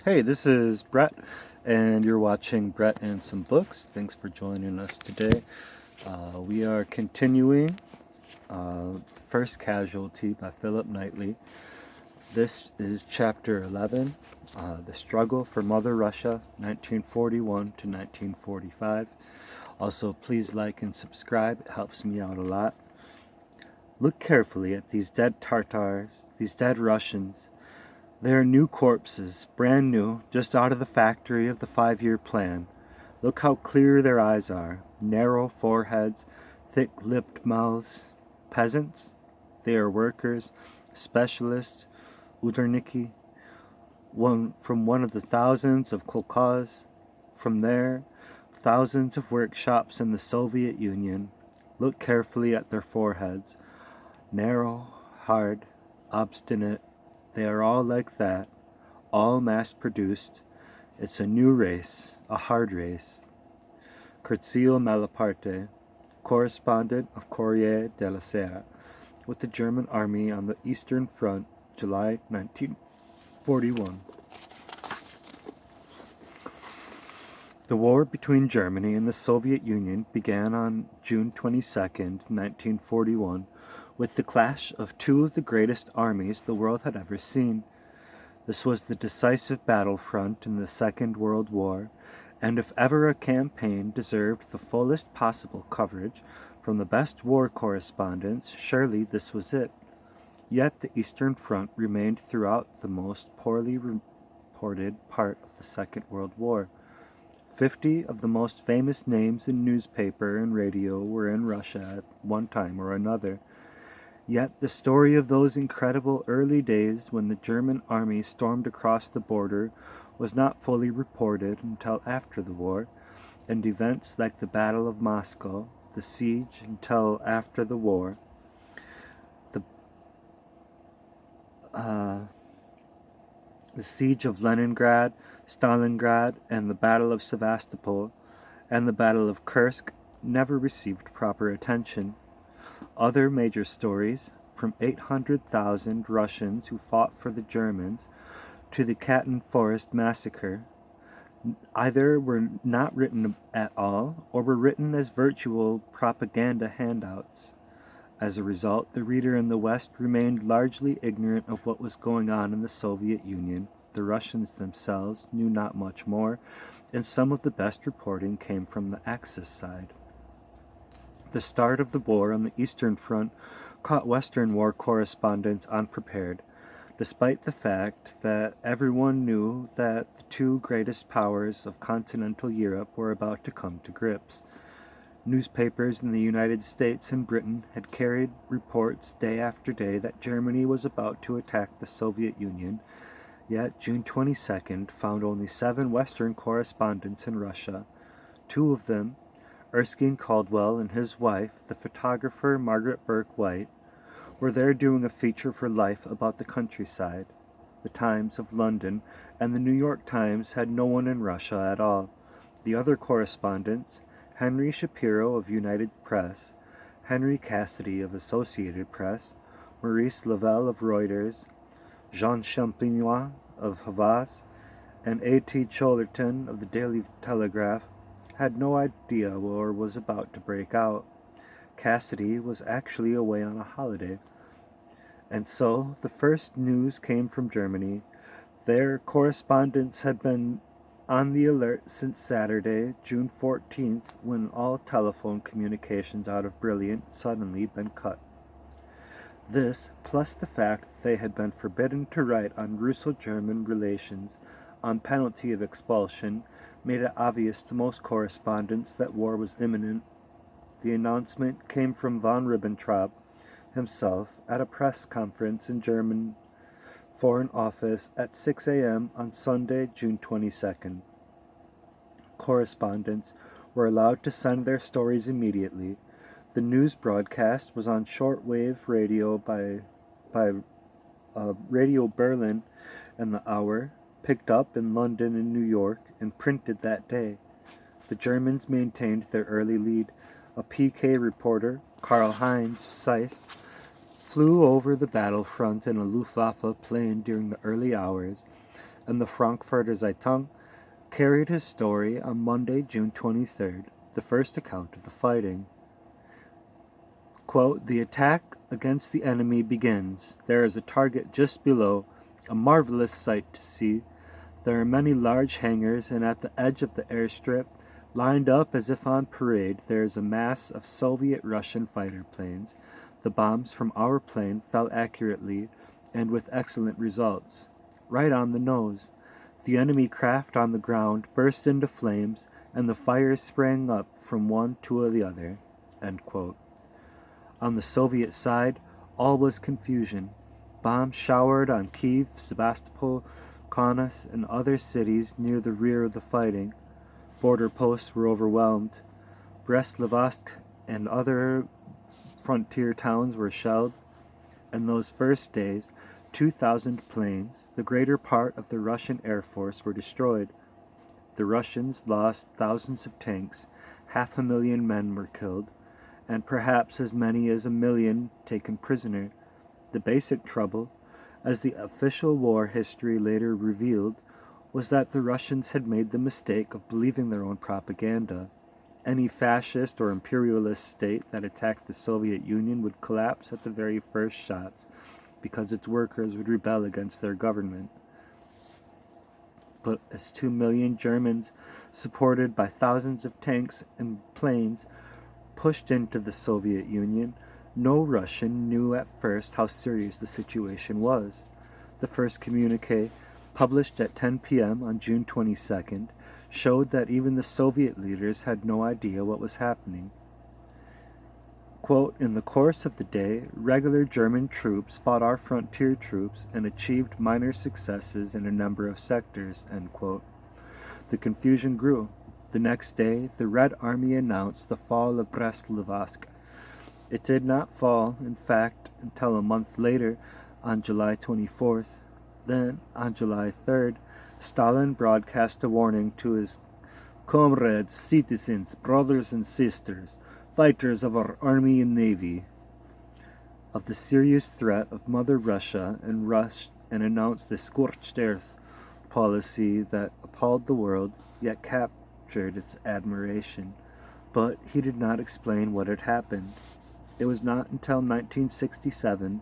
Hey, this is Brett, and you're watching Brett and Some Books. Thanks for joining us today. We are continuing First Casualty by Philip Knightley. This is Chapter 11, The Struggle for Mother Russia, 1941 to 1945. Also, please like and subscribe. It helps me out a lot. Look carefully at these dead Tartars, these dead Russians. They are new corpses, brand new, just out of the factory of the 5-year plan. Look how clear their eyes are, narrow foreheads, thick-lipped mouths. Peasants? They are workers, specialists, uderniki, from one of the thousands of kolkhozs. From there, thousands of workshops in the Soviet Union. Look carefully at their foreheads, narrow, hard, obstinate. They are all like that, all mass-produced. It's a new race, a hard race. Curzio Malaparte, correspondent of Corriere della Sera, with the German army on the Eastern Front, July 1941. The war between Germany and the Soviet Union began on June 22, 1941, with the clash of two of the greatest armies the world had ever seen. This was the decisive battlefront in the Second World War, and if ever a campaign deserved the fullest possible coverage from the best war correspondents, surely this was it. Yet the Eastern Front remained throughout the most poorly reported part of the Second World War. 50 of the most famous names in newspaper and radio were in Russia at one time or another. Yet the story of those incredible early days when the German army stormed across the border was not fully reported until after the war, and events like the Battle of Moscow, the siege until after the war, the siege of Leningrad, Stalingrad, and the Battle of Sevastopol, and the Battle of Kursk never received proper attention. Other major stories, from 800,000 Russians who fought for the Germans to the Katyn Forest massacre, either were not written at all or were written as virtual propaganda handouts. As a result, the reader in the West remained largely ignorant of what was going on in the Soviet Union. The Russians themselves knew not much more, and some of the best reporting came from the Axis side. The start of the war on the Eastern Front caught Western war correspondents unprepared, despite the fact that everyone knew that the two greatest powers of continental Europe were about to come to grips. Newspapers in the United States and Britain had carried reports day after day that Germany was about to attack the Soviet Union, yet June 22nd found only 7 Western correspondents in Russia. 2 of them, Erskine Caldwell and his wife, the photographer Margaret Burke White, were there doing a feature for Life about the countryside. The Times of London and the New York Times had no one in Russia at all. The other correspondents, Henry Shapiro of United Press, Henry Cassidy of Associated Press, Maurice Lavelle of Reuters, Jean Champenois of Havas, and A.T. Chollerton of the Daily Telegraph, had no idea war was about to break out. Cassidy was actually away on a holiday. And so the first news came from Germany. Their correspondents had been on the alert since Saturday, June 14th, when all telephone communications out of Brilliant suddenly been cut. This, plus the fact that they had been forbidden to write on Russo-German relations on penalty of expulsion, made it obvious to most correspondents that war was imminent. The announcement came from von Ribbentrop himself at a press conference in German Foreign Office at 6 a.m. on Sunday, June 22nd. Correspondents were allowed to send their stories immediately. The news broadcast was on shortwave radio by Radio Berlin, and the hour, picked up in London and New York, and printed that day. The Germans maintained their early lead. A PK reporter, Karl-Heinz Seiss, flew over the battlefront in a Luftwaffe plane during the early hours, and the Frankfurter Zeitung carried his story on Monday, June 23rd, the first account of the fighting. Quote, "The attack against the enemy begins. There is a target just below, a marvelous sight to see. There are many large hangars, and at the edge of the airstrip, lined up as if on parade, there is a mass of Soviet-Russian fighter planes. The bombs from our plane fell accurately and with excellent results. Right on the nose. The enemy craft on the ground burst into flames, and the fires sprang up from one to the other." End quote. On the Soviet side, all was confusion. Bombs showered on Kiev, Sebastopol, Kaunas, and other cities near the rear of the fighting. Border posts were overwhelmed. Brest-Litovsk and other frontier towns were shelled. In those first days, 2,000 planes, the greater part of the Russian Air Force, were destroyed. The Russians lost thousands of tanks, 500,000 men were killed, and perhaps as many as 1 million taken prisoner. The basic trouble, as the official war history later revealed, was that the Russians had made the mistake of believing their own propaganda. Any fascist or imperialist state that attacked the Soviet Union would collapse at the very first shots, because its workers would rebel against their government. But as 2 million Germans, supported by thousands of tanks and planes, pushed into the Soviet Union, no Russian knew at first how serious the situation was. The first communique, published at 10 p.m. on June 22nd, showed that even the Soviet leaders had no idea what was happening. Quote, "In the course of the day, regular German troops fought our frontier troops and achieved minor successes in a number of sectors." End quote. The confusion grew. The next day, the Red Army announced the fall of Brest-Litovsk. It did not fall, in fact, until a month later, on July 24th. Then, on July 3rd, Stalin broadcast a warning to his comrades, citizens, brothers and sisters, fighters of our army and navy, of the serious threat of Mother Russia, and announced the scorched earth policy that appalled the world, yet captured its admiration. But he did not explain what had happened. It was not until 1967,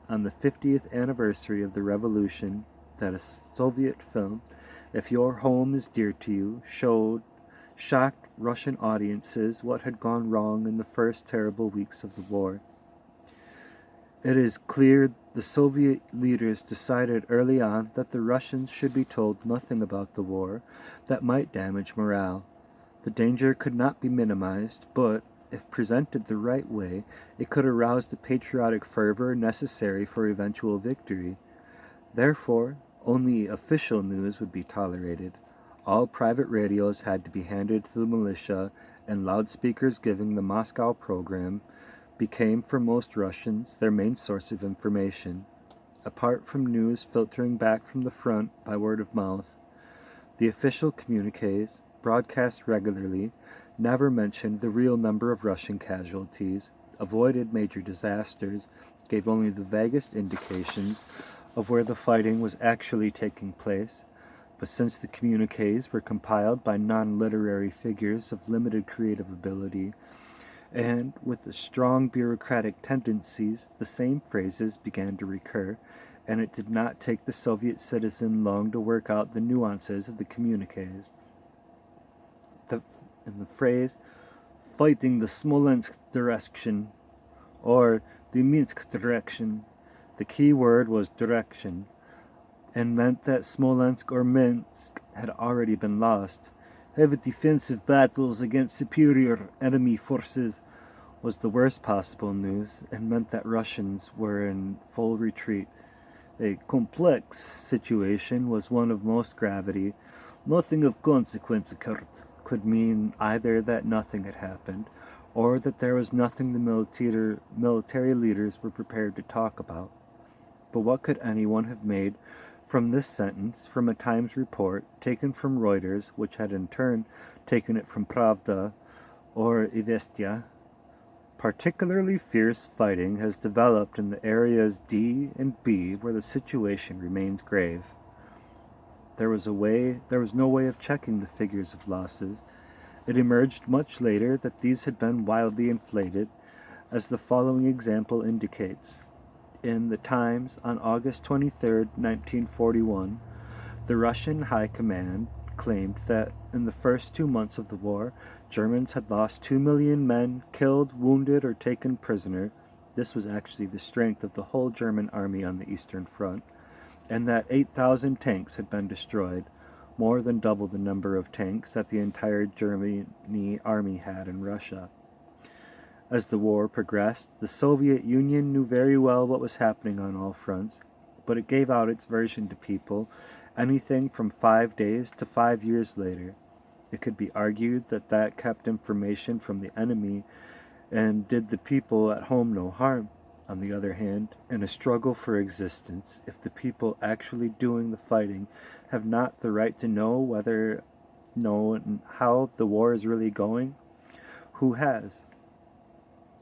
on the 50th anniversary of the revolution, that a Soviet film, If Your Home is Dear to You, shocked Russian audiences what had gone wrong in the first terrible weeks of the war. It is clear the Soviet leaders decided early on that the Russians should be told nothing about the war that might damage morale. The danger could not be minimized, but, if presented the right way, it could arouse the patriotic fervor necessary for eventual victory. Therefore, only official news would be tolerated. All private radios had to be handed to the militia, and loudspeakers giving the Moscow program became, for most Russians, their main source of information. Apart from news filtering back from the front by word of mouth, the official communiques, broadcast regularly, never mentioned the real number of Russian casualties, avoided major disasters, gave only the vaguest indications of where the fighting was actually taking place. But since the communiques were compiled by non-literary figures of limited creative ability, and with the strong bureaucratic tendencies, the same phrases began to recur, and it did not take the Soviet citizen long to work out the nuances of the communiques. In the phrase, "fighting the Smolensk direction," or the Minsk direction, the key word was direction, and meant that Smolensk or Minsk had already been lost. Heavy defensive battles against superior enemy forces was the worst possible news, and meant that Russians were in full retreat. A complex situation was one of most gravity. Nothing of consequence occurred could mean either that nothing had happened, or that there was nothing the military leaders were prepared to talk about. But what could anyone have made from this sentence from a Times report taken from Reuters, which had in turn taken it from Pravda or Izvestia? Particularly fierce fighting has developed in the areas D and B where the situation remains grave. There was no way of checking the figures of losses. It emerged much later that these had been wildly inflated, as the following example indicates. In the Times on August 23, 1941, the Russian High Command claimed that in the first 2 months of the war, Germans had lost 2 million men killed, wounded, or taken prisoner. This was actually the strength of the whole German army on the Eastern Front, and that 8,000 tanks had been destroyed, more than double the number of tanks that the entire German army had in Russia. As the war progressed, the Soviet Union knew very well what was happening on all fronts, but it gave out its version to people anything from 5 days to 5 years later. It could be argued that that kept information from the enemy and did the people at home no harm. On the other hand, in a struggle for existence, if the people actually doing the fighting have not the right to know how the war is really going, who has?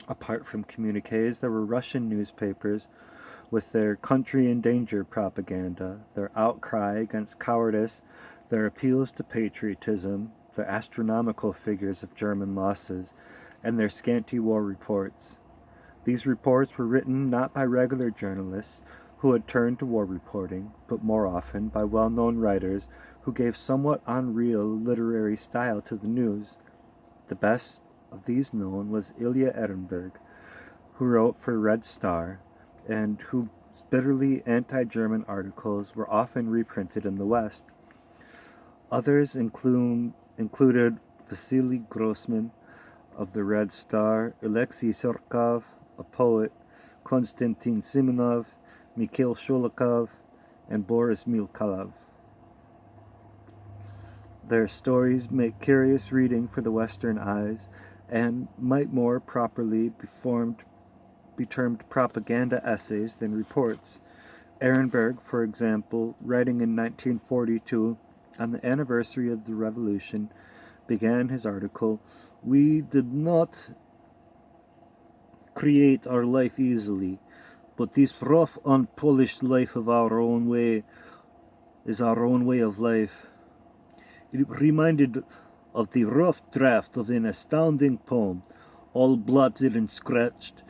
Apart from communiques, there were Russian newspapers with their country in danger propaganda, their outcry against cowardice, their appeals to patriotism, their astronomical figures of German losses, and their scanty war reports. These reports were written not by regular journalists who had turned to war reporting, but more often by well-known writers who gave somewhat unreal literary style to the news. The best of these known was Ilya Ehrenberg, who wrote for Red Star, and whose bitterly anti-German articles were often reprinted in the West. Others included Vasily Grossman of the Red Star, Alexei Surkov, a poet, Konstantin Simonov, Mikhail Sholikov, and Boris Milkalov. Their stories make curious reading for the Western eyes and might more properly be termed propaganda essays than reports. Ehrenberg, for example, writing in 1942 on the anniversary of the revolution, began his article, "We did not create our life easily, but this rough, unpolished life of our own way is our own way of life." It reminded of the rough draft of an astounding poem, all blotted and scratched.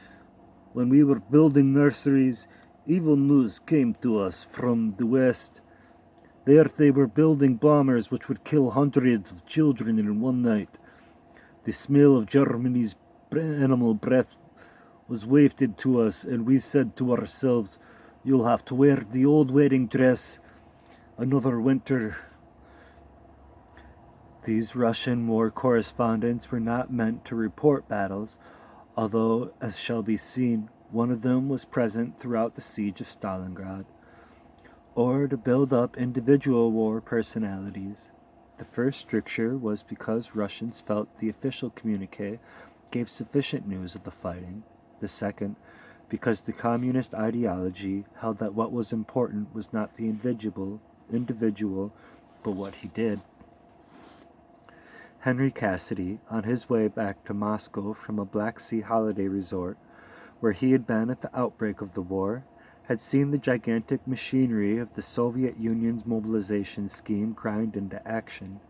When we were building nurseries, evil news came to us from the West. There they were building bombers which would kill hundreds of children in one night. The smell of Germany's animal breath was wafted to us, and we said to ourselves, "You'll have to wear the old wedding dress another winter." These Russian war correspondents were not meant to report battles, although, as shall be seen, one of them was present throughout the siege of Stalingrad, or to build up individual war personalities. The first stricture was because Russians felt the official communique gave sufficient news of the fighting. The second, because the communist ideology held that what was important was not the individual, but what he did. Henry Cassidy, on his way back to Moscow from a Black Sea holiday resort, where he had been at the outbreak of the war, had seen the gigantic machinery of the Soviet Union's mobilization scheme grind into action.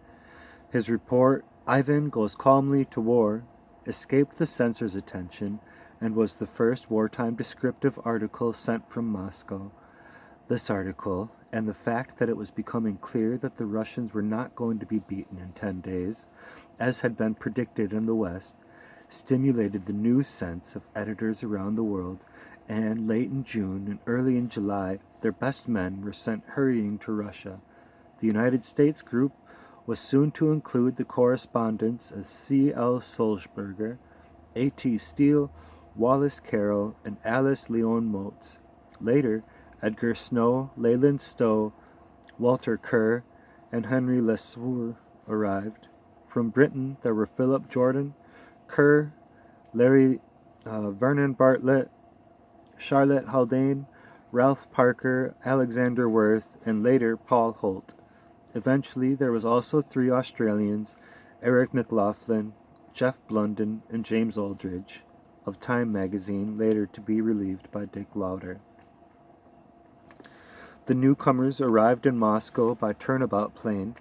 His report, "Ivan Goes Calmly to War," escaped the censor's attention and was the first wartime descriptive article sent from Moscow. This article, and the fact that it was becoming clear that the Russians were not going to be beaten in 10 days, as had been predicted in the West, stimulated the new sense of editors around the world, and late in June and early in July, their best men were sent hurrying to Russia. The United States group was soon to include the correspondents as C.L. Sulzberger, A.T. Steele, Wallace Carroll, and Alice Leon Motes. Later, Edgar Snow, Leyland Stowe, Walter Kerr, and Henry Lesueur arrived. From Britain, there were Philip Jordan, Kerr, Larry Vernon Bartlett, Charlotte Haldane, Ralph Parker, Alexander Worth, and later Paul Holt. Eventually, there was also 3 Australians, Eric McLaughlin, Jeff Blunden, and James Aldridge, of Time magazine, later to be relieved by Dick Lauder. The newcomers arrived in Moscow by turnabout plane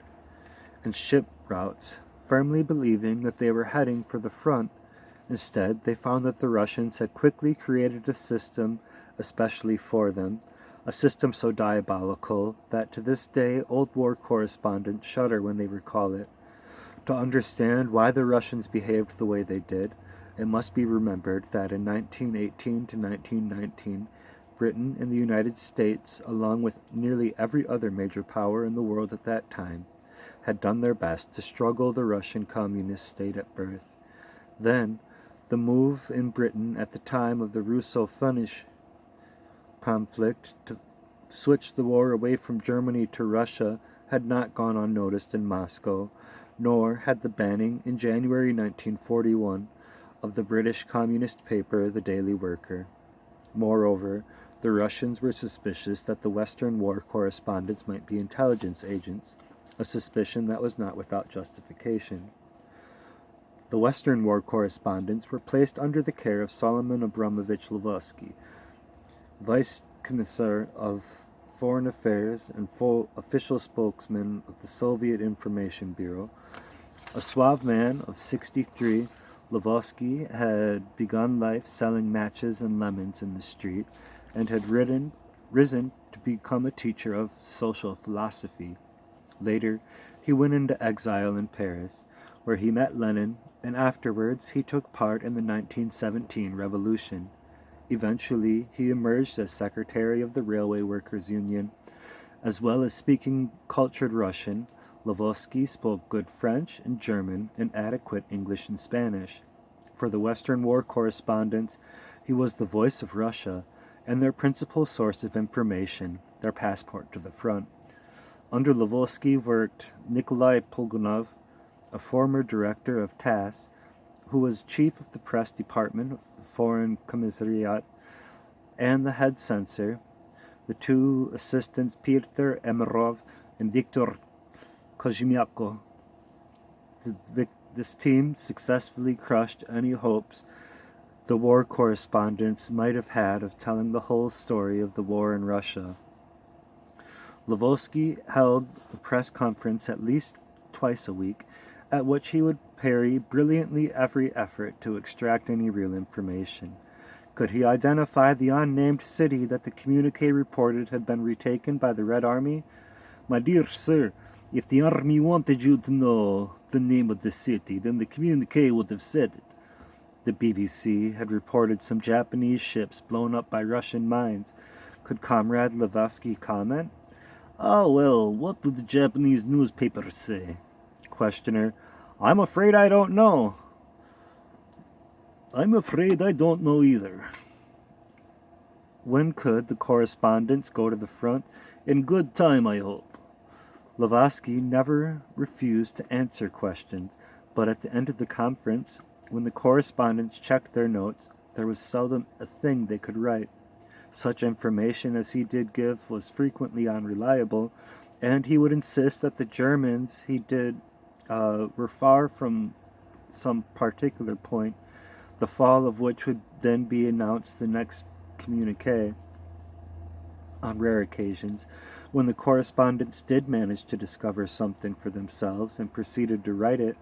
and ship routes, firmly believing that they were heading for the front. Instead, they found that the Russians had quickly created a system especially for them, a system so diabolical that to this day old war correspondents shudder when they recall it. To understand why the Russians behaved the way they did, it must be remembered that in 1918 to 1919, Britain and the United States, along with nearly every other major power in the world at that time, had done their best to struggle the Russian communist state at birth. Then, the move in Britain at the time of the Russo-Finnish conflict to switch the war away from Germany to Russia had not gone unnoticed in Moscow, nor had the banning in January 1941 of the British communist paper The Daily Worker. Moreover, the Russians were suspicious that the Western war correspondents might be intelligence agents, a suspicion that was not without justification. The Western war correspondents were placed under the care of Solomon Abramovich Lvovsky, Vice Commissar of Foreign Affairs and full official spokesman of the Soviet Information Bureau. A suave man of 63, Lvovsky had begun life selling matches and lemons in the street and had risen to become a teacher of social philosophy. Later, he went into exile in Paris, where he met Lenin, and afterwards he took part in the 1917 revolution. Eventually, he emerged as secretary of the Railway Workers' Union. As well as speaking cultured Russian, Lvovsky spoke good French and German and adequate English and Spanish. For the Western war correspondents, he was the voice of Russia and their principal source of information, their passport to the front. Under Lvovsky worked Nikolai Polgunov, a former director of TASS, who was chief of the press department of the Foreign Commissariat, and the head censor, the two assistants Pyotr Emerov and Viktor Kozhemyako. This team successfully crushed any hopes the war correspondents might have had of telling the whole story of the war in Russia. Lvovsky held a press conference at least twice a week, at which he would parry brilliantly every effort to extract any real information. Could he identify the unnamed city that the communique reported had been retaken by the Red Army? My dear sir, if the army wanted you to know the name of the city, then the communique would have said it. The BBC had reported some Japanese ships blown up by Russian mines. Could Comrade Lvovsky comment? Oh, well, what do the Japanese newspapers say? Questioner: I'm afraid I don't know. I'm afraid I don't know either. When could the correspondents go to the front? In good time, I hope. Lvovsky never refused to answer questions, but at the end of the conference, when the correspondents checked their notes, there was seldom a thing they could write. Such information as he did give was frequently unreliable, and he would insist that the Germans he did were far from some particular point, the fall of which would then be announced the next communique. On rare occasions, when the correspondents did manage to discover something for themselves and proceeded to write it,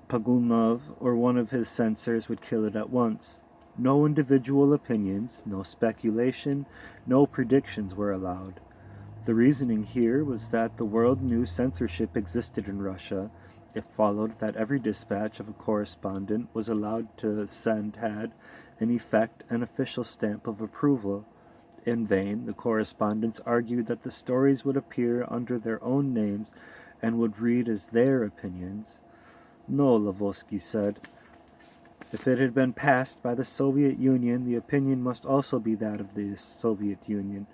Pagulnov or one of his censors would kill it at once. No individual opinions, no speculation, no predictions were allowed. The reasoning here was that the world knew censorship existed in Russia. It followed that every dispatch of a correspondent was allowed to send had, in effect, an official stamp of approval. In vain, the correspondents argued that the stories would appear under their own names and would read as their opinions. No, Lvovsky said. If it had been passed by the Soviet Union, the opinion must also be that of the Soviet Union.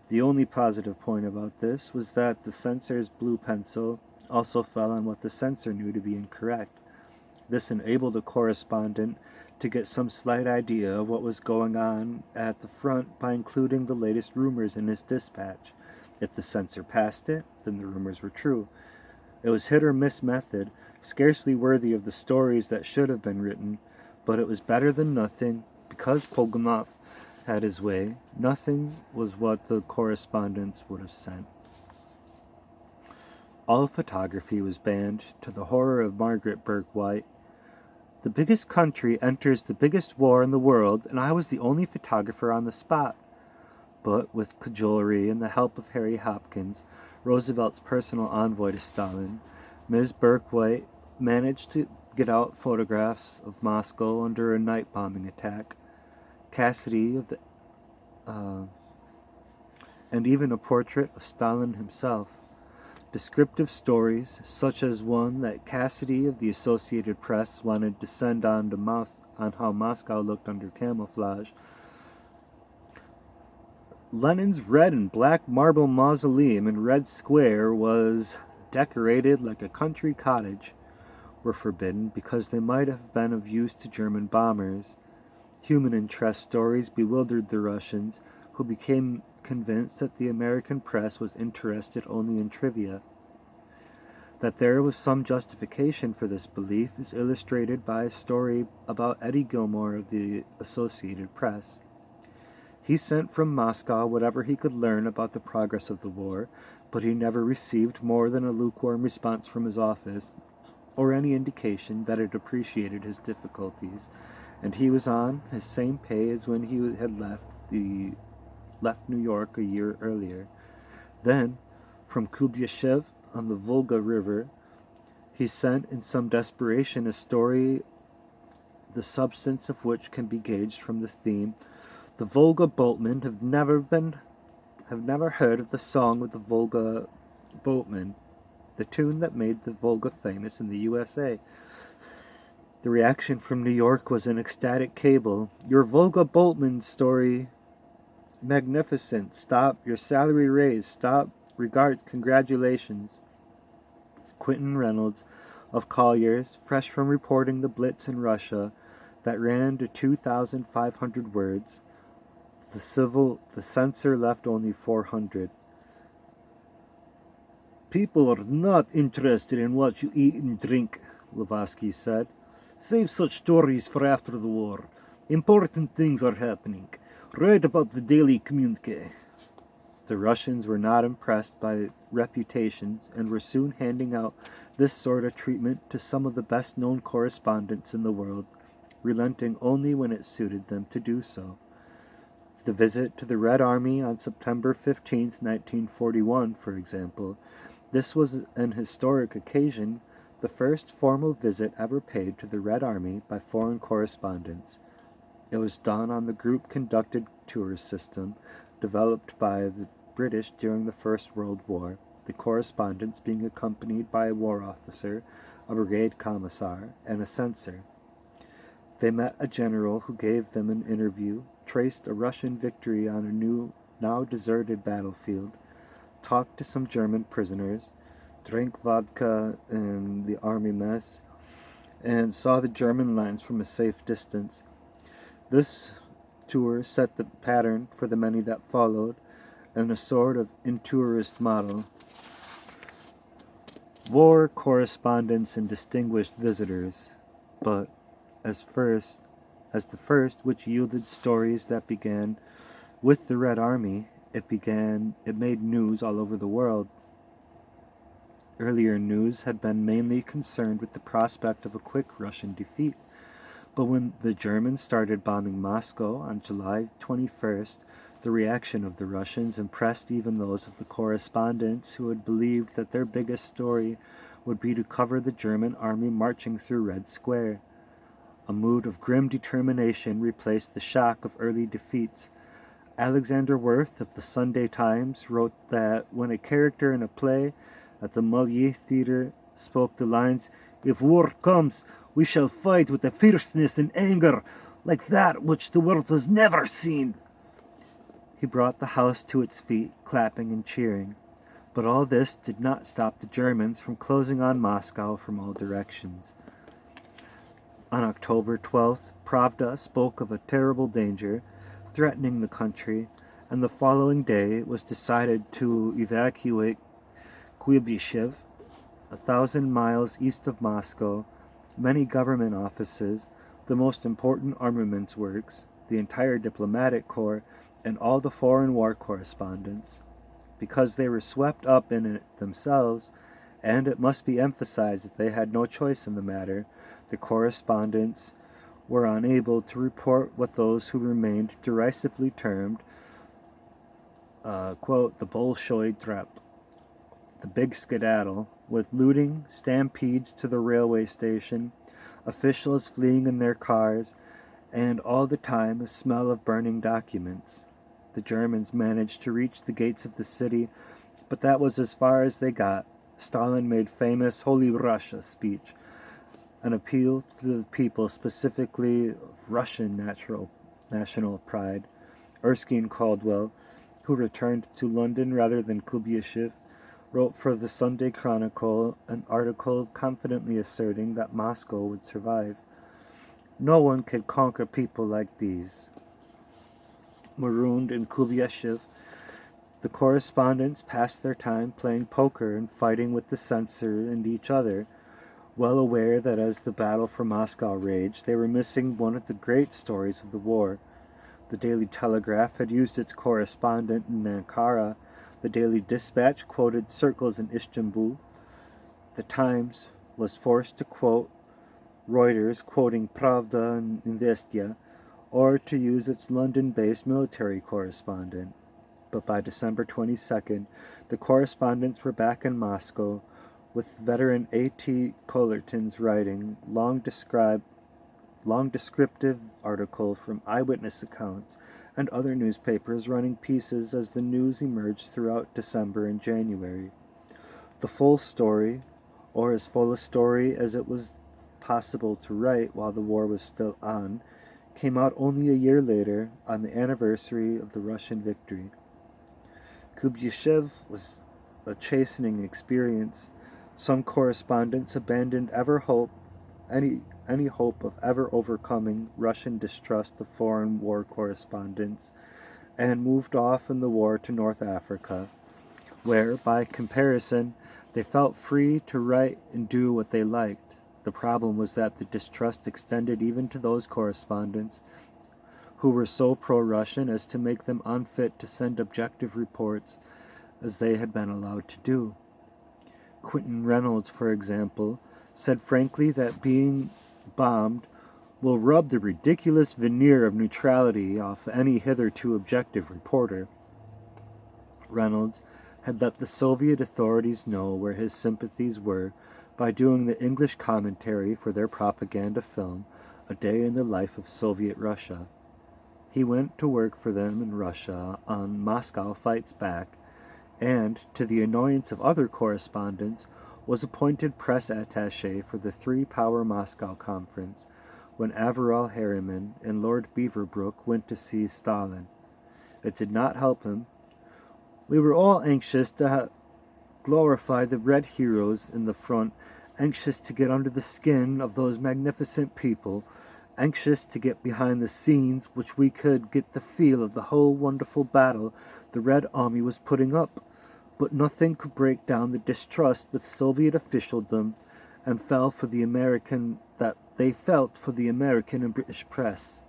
The only positive point about this was that the censor's blue pencil also fell on what the censor knew to be incorrect. This enabled the correspondent to get some slight idea of what was going on at the front by including the latest rumors in his dispatch. If the censor passed it, then the rumors were true. It was hit-or-miss method, scarcely worthy of the stories that should have been written, but it was better than nothing, because Polgunov had his way, nothing was what the correspondents would have sent. All photography was banned, to the horror of Margaret Burke-White. The biggest country enters the biggest war in the world, and I was the only photographer on the spot. But with cajolery and the help of Harry Hopkins, Roosevelt's personal envoy to Stalin, Ms. Burke-White managed to get out photographs of Moscow under a night bombing attack. Cassidy of the and even a portrait of Stalin himself. Descriptive stories, such as one that Cassidy of the Associated Press wanted to send on how Moscow looked under camouflage. Lenin's red and black marble mausoleum in Red Square was decorated like a country cottage, were forbidden because they might have been of use to German bombers. Human interest stories bewildered the Russians, who became convinced that the American press was interested only in trivia. That there was some justification for this belief is illustrated by a story about Eddie Gilmore of the Associated Press. He sent from Moscow whatever he could learn about the progress of the war, but he never received more than a lukewarm response from his office, or any indication that it appreciated his difficulties, and he was on his same pay as when he had left New York a year earlier. Then, from Kuybyshev on the Volga River, he sent in some desperation a story the substance of which can be gauged from the theme. The Volga boatmen have never heard of the song of the Volga boatmen, the tune that made the Volga famous in the USA. The reaction from New York was an ecstatic cable. Your Volga boatman story, magnificent. Stop. Your salary raised. Stop. Regards. Congratulations. Quentin Reynolds of Collier's, fresh from reporting the Blitz in Russia, that ran to 2,500 words. The censor left only 400. People are not interested in what you eat and drink, Levosky said. Save such stories for after the war. Important things are happening. Write about the daily communique. The Russians were not impressed by reputations and were soon handing out this sort of treatment to some of the best-known correspondents in the world, relenting only when it suited them to do so. The visit to the Red Army on September 15, 1941, for example, this was an historic occasion, the first formal visit ever paid to the Red Army by foreign correspondents. It was done on the group-conducted tour system developed by the British during the First World War, the correspondents being accompanied by a war officer, a brigade commissar, and a censor. They met a general who gave them an interview, traced a Russian victory on a new, now deserted battlefield, talked to some German prisoners, drank vodka in the army mess, and saw the German lines from a safe distance. This tour set the pattern for the many that followed, and a sort of intourist model. War correspondents and distinguished visitors, but as the first which yielded stories that began with the Red Army, it made news all over the world. Earlier news had been mainly concerned with the prospect of a quick Russian defeat, but when the Germans started bombing Moscow on July 21st, the reaction of the Russians impressed even those of the correspondents who had believed that their biggest story would be to cover the German army marching through Red Square. A mood of grim determination replaced the shock of early defeats. Alexander Worth of the Sunday Times wrote that when a character in a play at the Molière Theatre spoke the lines, "If war comes, we shall fight with a fierceness and anger like that which the world has never seen," he brought the house to its feet, clapping and cheering. But all this did not stop the Germans from closing on Moscow from all directions. On October 12th, Pravda spoke of a terrible danger threatening the country, and the following day it was decided to evacuate Kuybyshev, 1,000 miles east of Moscow, many government offices, the most important armaments works, the entire diplomatic corps, and all the foreign war correspondents. Because they were swept up in it themselves, and it must be emphasized that they had no choice in the matter, the correspondents were unable to report what those who remained derisively termed, quote, the Bolshoi Trap, the big skedaddle, with looting, stampedes to the railway station, officials fleeing in their cars, and all the time a smell of burning documents. The Germans managed to reach the gates of the city, but that was as far as they got. Stalin made famous Holy Russia speech, an appeal to the people, specifically Russian national pride. Erskine Caldwell, who returned to London rather than Kubyashev, wrote for the Sunday Chronicle an article confidently asserting that Moscow would survive. No one could conquer people like these. Marooned in Kubyashev, the correspondents passed their time playing poker and fighting with the censor and each other, well aware that as the battle for Moscow raged, they were missing one of the great stories of the war. The Daily Telegraph had used its correspondent in Ankara. The Daily Dispatch quoted circles in Istanbul. The Times was forced to quote Reuters, quoting Pravda and Investia, or to use its London-based military correspondent. But by December 22nd, the correspondents were back in Moscow, with veteran A.T. Collerton's writing long descriptive article from eyewitness accounts, and other newspapers running pieces as the news emerged throughout December and January. The full story, or as full a story as it was possible to write while the war was still on, came out only a year later, on the anniversary of the Russian victory. Kubyashev was a chastening experience. Some correspondents abandoned any hope of ever overcoming Russian distrust of foreign war correspondents, and moved off in the war to North Africa, where, by comparison, they felt free to write and do what they liked. The problem was that the distrust extended even to those correspondents who were so pro-Russian as to make them unfit to send objective reports as they had been allowed to do. Quentin Reynolds, for example, said frankly that being bombed will rub the ridiculous veneer of neutrality off any hitherto objective reporter. Reynolds had let the Soviet authorities know where his sympathies were by doing the English commentary for their propaganda film, A Day in the Life of Soviet Russia. He went to work for them in Russia on Moscow Fights Back, and, to the annoyance of other correspondents, was appointed press attaché for the Three-Power Moscow Conference, when Averell Harriman and Lord Beaverbrook went to see Stalin. It did not help him. We were all anxious to glorify the red heroes in the front, anxious to get under the skin of those magnificent people, anxious to get behind the scenes which we could get the feel of the whole wonderful battle the Red Army was putting up. But nothing could break down the distrust with Soviet officialdom and felt for the American and British press.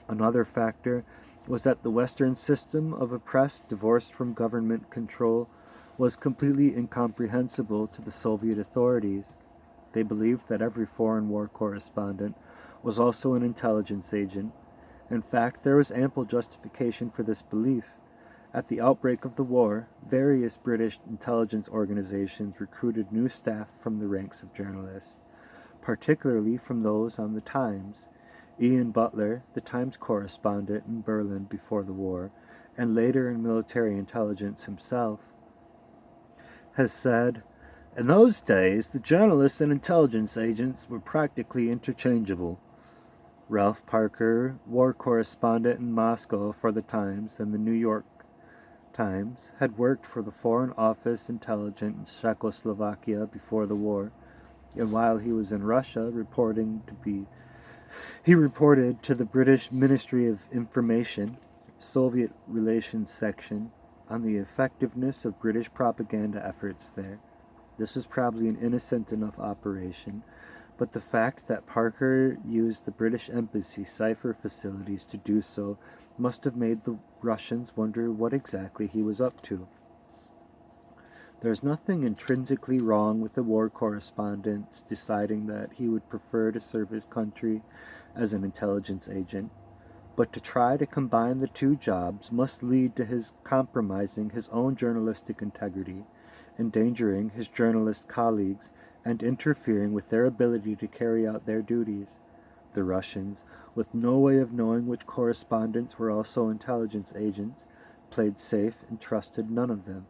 Another factor was that the Western system of a press divorced from government control was completely incomprehensible to the Soviet authorities. They believed that every foreign war correspondent was also an intelligence agent. In fact, there was ample justification for this belief. At the outbreak of the war, various British intelligence organizations recruited new staff from the ranks of journalists, particularly from those on the Times. Ian Butler, the Times correspondent in Berlin before the war, and later in military intelligence himself, has said, "In those days, the journalists and intelligence agents were practically interchangeable." Ralph Parker, war correspondent in Moscow for the Times and the New York Times, had worked for the Foreign Office intelligence in Czechoslovakia before the war, and while he was in Russia he reported to the British Ministry of Information, Soviet Relations Section, on the effectiveness of British propaganda efforts there. This was probably an innocent enough operation, but the fact that Parker used the British Embassy cipher facilities to do so must have made the Russians wonder what exactly he was up to. There's nothing intrinsically wrong with the war correspondent deciding that he would prefer to serve his country as an intelligence agent, but to try to combine the two jobs must lead to his compromising his own journalistic integrity, endangering his journalist colleagues, and interfering with their ability to carry out their duties. The Russians, with no way of knowing which correspondents were also intelligence agents, played safe and trusted none of them.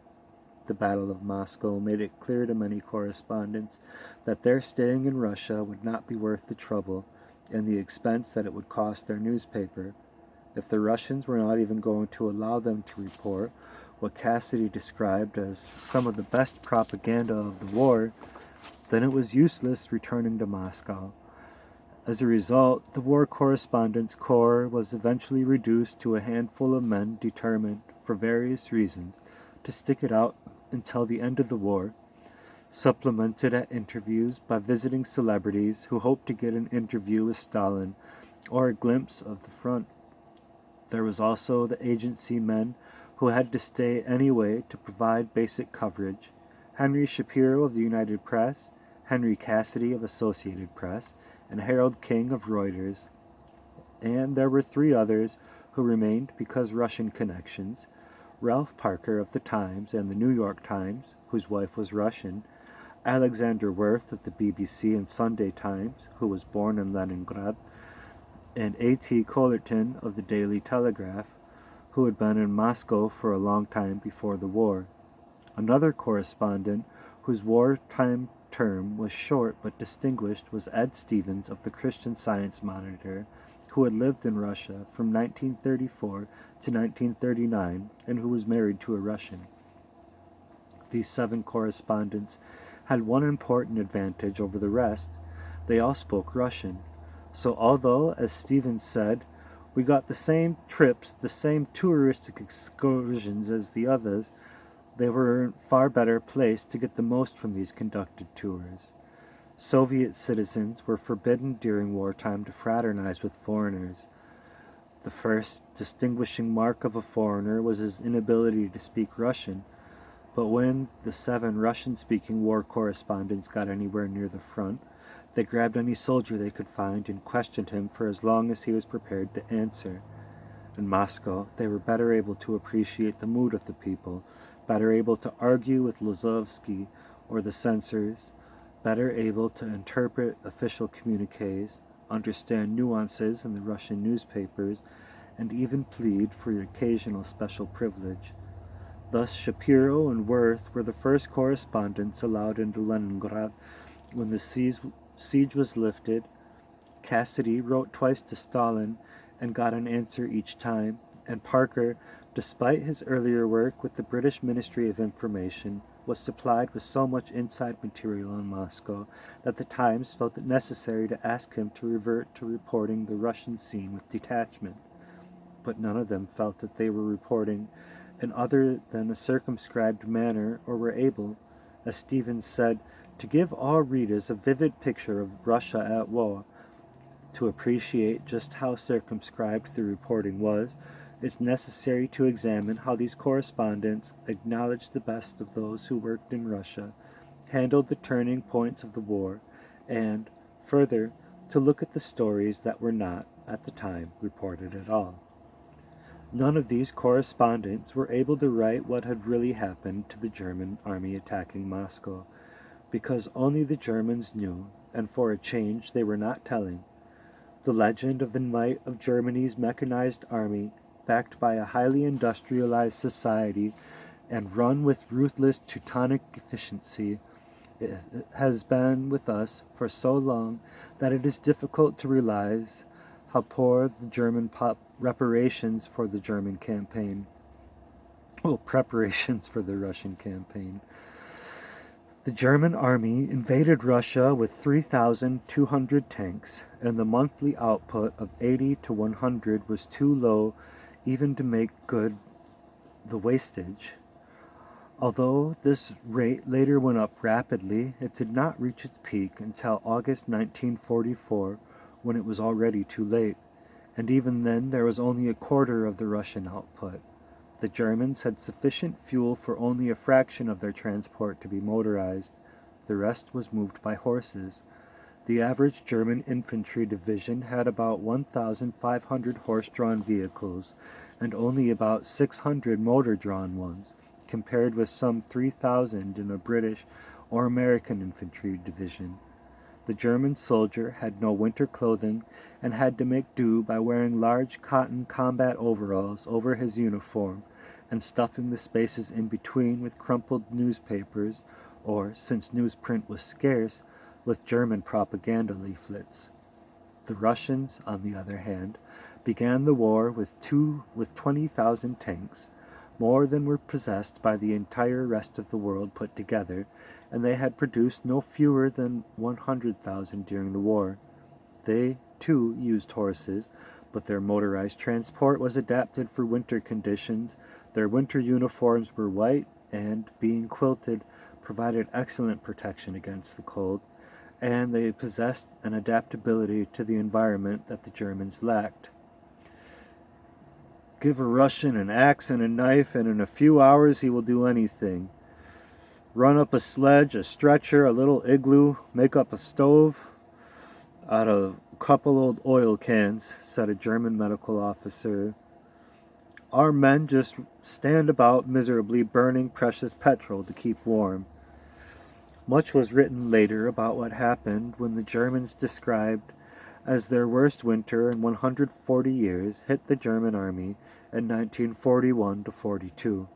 The Battle of Moscow made it clear to many correspondents that their staying in Russia would not be worth the trouble and the expense that it would cost their newspaper. If the Russians were not even going to allow them to report what Cassidy described as some of the best propaganda of the war, then it was useless returning to Moscow. As a result, the War Correspondents' Corps was eventually reduced to a handful of men determined, for various reasons, to stick it out until the end of the war, supplemented at interviews by visiting celebrities who hoped to get an interview with Stalin or a glimpse of the front. There was also the agency men who had to stay anyway to provide basic coverage: Henry Shapiro of the United Press, Henry Cassidy of Associated Press, and Harold King of Reuters. And there were three others who remained because Russian connections: Ralph Parker of the Times and the New York Times, whose wife was Russian; Alexander Worth of the BBC and Sunday Times, who was born in Leningrad; and A.T. Collerton of the Daily Telegraph, who had been in Moscow for a long time before the war. Another correspondent, whose wartime term was short but distinguished, was Ed Stevens of the Christian Science Monitor, who had lived in Russia from 1934 to 1939 and who was married to a Russian. These 7 correspondents had one important advantage over the rest: they all spoke Russian. So although, as Stevens said, we got the same trips, the same touristic excursions as the others, they were far better placed to get the most from these conducted tours. Soviet citizens were forbidden during wartime to fraternize with foreigners. The first distinguishing mark of a foreigner was his inability to speak Russian, but when the 7 Russian-speaking war correspondents got anywhere near the front, they grabbed any soldier they could find and questioned him for as long as he was prepared to answer. In Moscow, they were better able to appreciate the mood of the people, better able to argue with Lazovsky or the censors, better able to interpret official communiques, understand nuances in the Russian newspapers, and even plead for occasional special privilege. Thus Shapiro and Worth were the first correspondents allowed into Leningrad when the siege was lifted. Cassidy wrote twice to Stalin and got an answer each time, and Parker, despite his earlier work with the British Ministry of Information, was supplied with so much inside material in Moscow that the Times felt it necessary to ask him to revert to reporting the Russian scene with detachment. But none of them felt that they were reporting in other than a circumscribed manner, or were able, as Stevens said, to give all readers a vivid picture of Russia at war. To appreciate just how circumscribed the reporting was, it's necessary to examine how these correspondents acknowledged the best of those who worked in Russia, handled the turning points of the war, and, further, to look at the stories that were not, at the time, reported at all. None of these correspondents were able to write what had really happened to the German army attacking Moscow, because only the Germans knew, and for a change they were not telling. The legend of the might of Germany's mechanized army, backed by a highly industrialized society and run with ruthless Teutonic efficiency, has been with us for so long that it is difficult to realize how poor the German reparations for the German campaign. Preparations for the Russian campaign. The German army invaded Russia with 3,200 tanks, and the monthly output of 80 to 100 was too low even to make good the wastage. Although this rate later went up rapidly, it did not reach its peak until August 1944, when it was already too late, and even then there was only a quarter of the Russian output. The Germans had sufficient fuel for only a fraction of their transport to be motorized. The rest was moved by horses. The average German infantry division had about 1,500 horse-drawn vehicles and only about 600 motor-drawn ones, compared with some 3,000 in a British or American infantry division. The German soldier had no winter clothing and had to make do by wearing large cotton combat overalls over his uniform and stuffing the spaces in between with crumpled newspapers or, since newsprint was scarce, with German propaganda leaflets. The Russians, on the other hand, began the war with 20,000 tanks, more than were possessed by the entire rest of the world put together, and they had produced no fewer than 100,000 during the war. They, too, used horses, but their motorized transport was adapted for winter conditions. Their winter uniforms were white and, being quilted, provided excellent protection against the cold, and they possessed an adaptability to the environment that the Germans lacked. Give a Russian an axe and a knife, and in a few hours he will do anything. Run up a sledge, a stretcher, a little igloo, make up a stove out of a couple old oil cans, said a German medical officer. Our men just stand about miserably burning precious petrol to keep warm. Much was written later about what happened when the Germans, described as their worst winter in 140 years, hit the German army in 1941 to 42.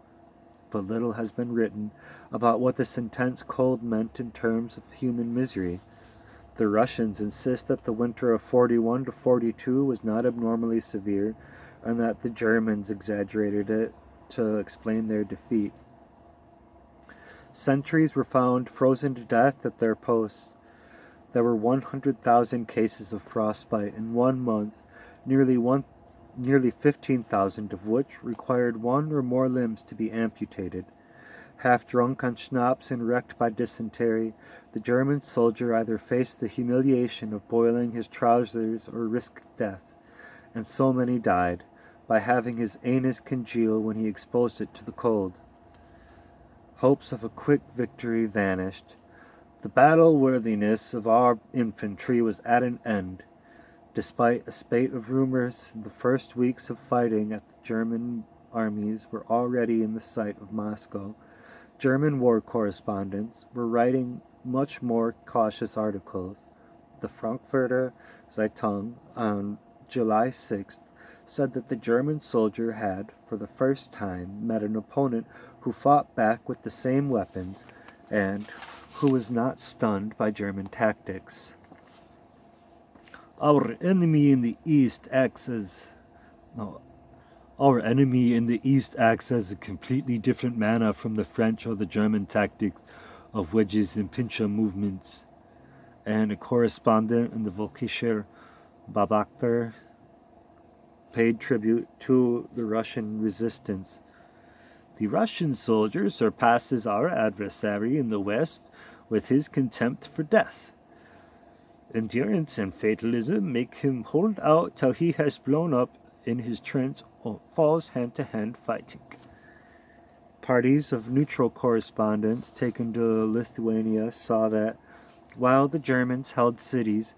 But little has been written about what this intense cold meant in terms of human misery. The Russians insist that the winter of 41 to 42 was not abnormally severe, and that the Germans exaggerated it to explain their defeat. Sentries were found frozen to death at their posts. There were 100,000 cases of frostbite in 1 month, nearly 15,000 of which required one or more limbs to be amputated. Half drunk on schnapps and wrecked by dysentery, the German soldier either faced the humiliation of boiling his trousers or risked death, and so many died, by having his anus congeal when he exposed it to the cold. Hopes of a quick victory vanished. The battle-worthiness of our infantry was at an end. Despite a spate of rumors, the first weeks of fighting at the German armies were already in the sight of Moscow. German war correspondents were writing much more cautious articles. The Frankfurter Zeitung on July 6th said that the German soldier had, for the first time, met an opponent who fought back with the same weapons and who was not stunned by German tactics. Our enemy in the East acts as a completely different manner from the French or the German tactics of wedges and pincer movements. And a correspondent in the Volkischer Beobachter paid tribute to the Russian resistance. The Russian soldier surpasses our adversary in the West with his contempt for death. Endurance and fatalism make him hold out till he has blown up in his trench or falls hand-to-hand fighting. Parties of neutral correspondents taken to Lithuania saw that, while the Germans held cities,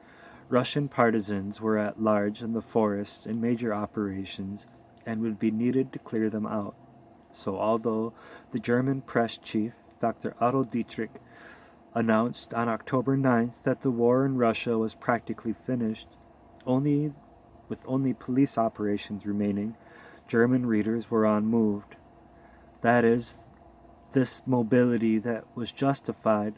Russian partisans were at large in the forests in major operations and would be needed to clear them out. So although the German press chief, Dr. Otto Dietrich, announced on October 9th that the war in Russia was practically finished, with only police operations remaining, German readers were unmoved. That is, this mobility that was justified.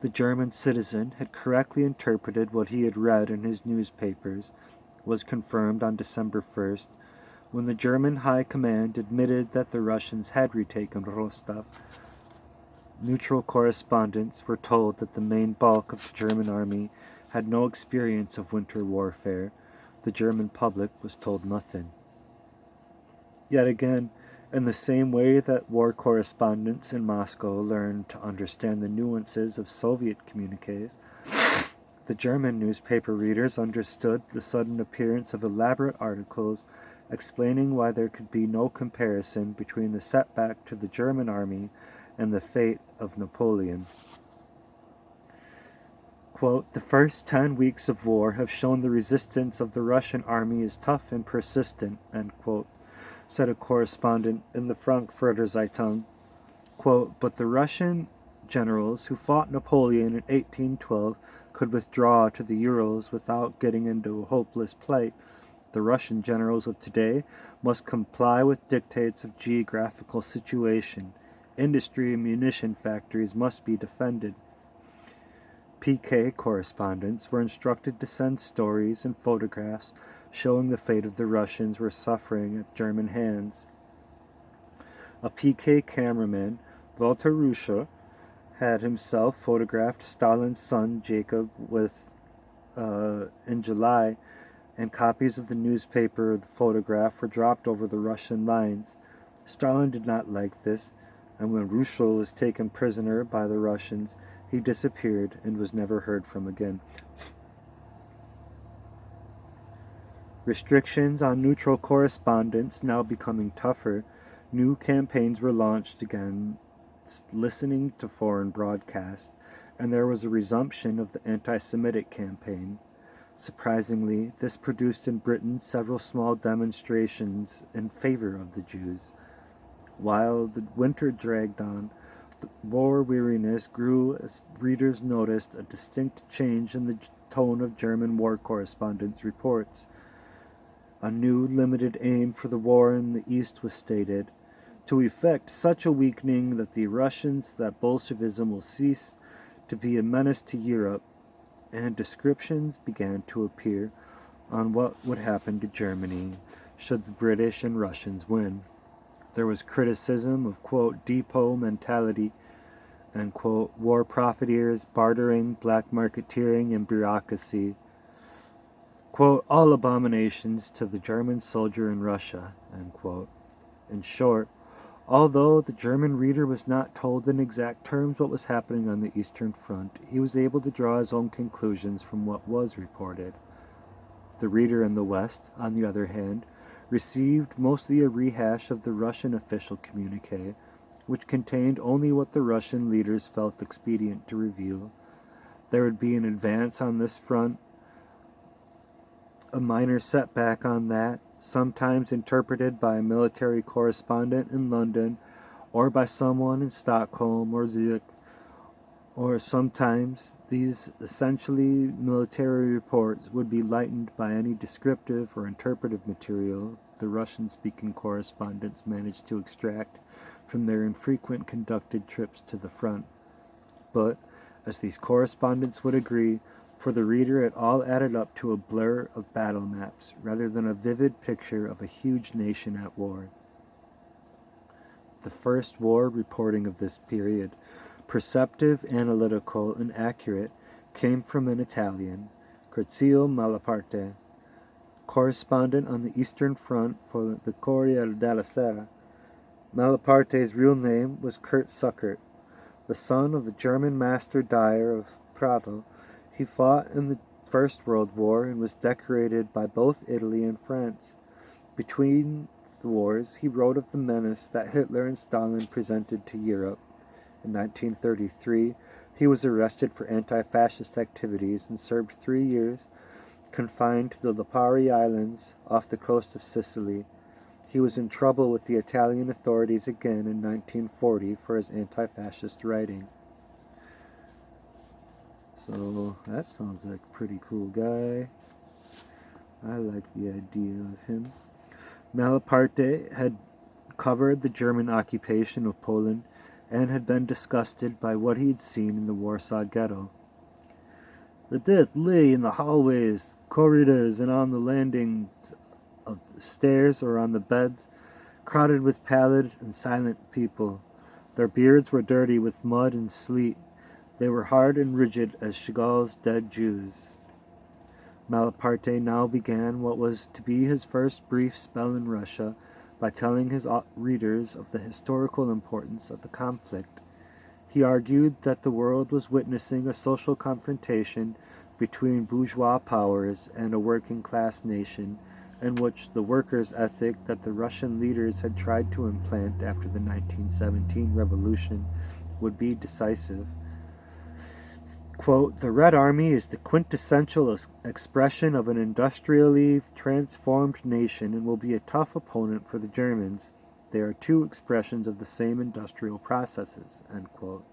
The German citizen had correctly interpreted what he had read in his newspapers, was confirmed on December 1st, when the German High Command admitted that the Russians had retaken Rostov. Neutral correspondents were told that the main bulk of the German army had no experience of winter warfare. The German public was told nothing. Yet again, In the same way that war correspondents in Moscow learned to understand the nuances of Soviet communiques, the German newspaper readers understood the sudden appearance of elaborate articles explaining why there could be no comparison between the setback to the German army and the fate of Napoleon. Quote, "The first 10 weeks of war have shown the resistance of the Russian army is tough and persistent," end quote, said a correspondent in the Frankfurter Zeitung. Quote, "But the Russian generals who fought Napoleon in 1812 could withdraw to the Urals without getting into a hopeless plight. The Russian generals of today must comply with dictates of geographical situation. Industry and munition factories must be defended." PK correspondents were instructed to send stories and photographs showing the fate of the Russians were suffering at German hands. A PK cameraman, Walter Ruscher, had himself photographed Stalin's son Jacob in July, and copies of the newspaper the photograph were dropped over the Russian lines. Stalin did not like this, and when Ruscher was taken prisoner by the Russians, he disappeared and was never heard from again. Restrictions on neutral correspondence now becoming tougher, new campaigns were launched against listening to foreign broadcasts, and there was a resumption of the anti-Semitic campaign. Surprisingly, this produced in Britain several small demonstrations in favor of the Jews. While the winter dragged on, the war weariness grew as readers noticed a distinct change in the tone of German war correspondents' reports. A new limited aim for the war in the East was stated, to effect such a weakening that the Russians that Bolshevism will cease to be a menace to Europe, and descriptions began to appear on what would happen to Germany should the British and Russians win. There was criticism of, quote, depot mentality and, quote, war profiteers, bartering, black marketeering, and bureaucracy, quote, all abominations to the German soldier in Russia, end quote. In short, although the German reader was not told in exact terms what was happening on the Eastern Front, he was able to draw his own conclusions from what was reported. The reader in the West, on the other hand, received mostly a rehash of the Russian official communique, which contained only what the Russian leaders felt expedient to reveal. There would be an advance on this front, a minor setback on that, sometimes interpreted by a military correspondent in London or by someone in Stockholm or Zurich, or sometimes these essentially military reports would be lightened by any descriptive or interpretive material the Russian-speaking correspondents managed to extract from their infrequent conducted trips to the front. But, as these correspondents would agree, for the reader it all added up to a blur of battle maps, rather than a vivid picture of a huge nation at war. The first war reporting of this period, perceptive, analytical, and accurate, came from an Italian, Curzio Malaparte, correspondent on the Eastern Front for the Corriere della Sera. Malaparte's real name was Kurt Suckert. The son of a German master dyer of Prato, he fought in the First World War and was decorated by both Italy and France. Between the wars, he wrote of the menace that Hitler and Stalin presented to Europe. In 1933, he was arrested for anti-fascist activities and served 3 years, confined to the Lipari Islands off the coast of Sicily. He was in trouble with the Italian authorities again in 1940 for his anti-fascist writing. So that sounds like a pretty cool guy. I like the idea of him. Malaparte had covered the German occupation of Poland and had been disgusted by what he had seen in the Warsaw Ghetto. The dead lay in the hallways, corridors, and on the landings of the stairs or on the beds, crowded with pallid and silent people. Their beards were dirty with mud and sleet. They were hard and rigid as Chagall's dead Jews. Malaparte now began what was to be his first brief spell in Russia by telling his readers of the historical importance of the conflict. He argued that the world was witnessing a social confrontation between bourgeois powers and a working-class nation, in which the workers' ethic that the Russian leaders had tried to implant after the 1917 revolution would be decisive. Quote, "The Red Army is the quintessential expression of an industrially transformed nation and will be a tough opponent for the Germans. They are two expressions of the same industrial processes." End quote.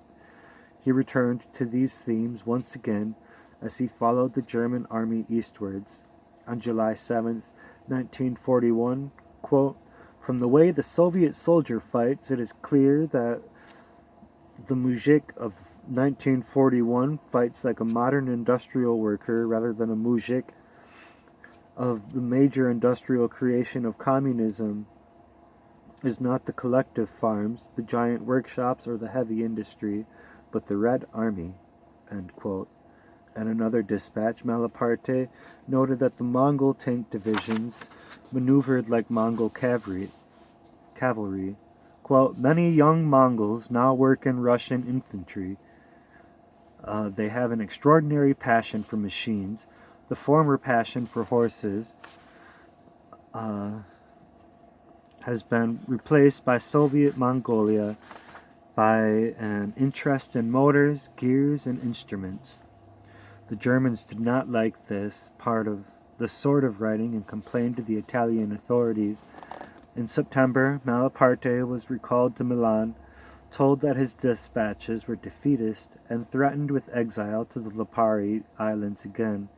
He returned to these themes once again as he followed the German army eastwards. On July 7, 1941, quote, "From the way the Soviet soldier fights, it is clear that the mujik of 1941 fights like a modern industrial worker rather than a mujik of the major industrial creation of communism is not the collective farms, the giant workshops, or the heavy industry, but the Red Army." End quote. In another dispatch, Malaparte noted that the Mongol tank divisions maneuvered like Mongol cavalry. Quote, "Many young Mongols now work in Russian infantry. They have an extraordinary passion for machines. The former passion for horses has been replaced by Soviet Mongolia by an interest in motors, gears, and instruments." The Germans did not like this sort of writing and complained to the Italian authorities. In September, Malaparte was recalled to Milan, told that his dispatches were defeatist, and threatened with exile to the Lipari Islands again.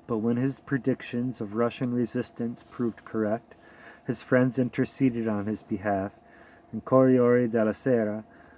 But when his predictions of Russian resistance proved correct, his friends interceded on his behalf, and Corriere della Sera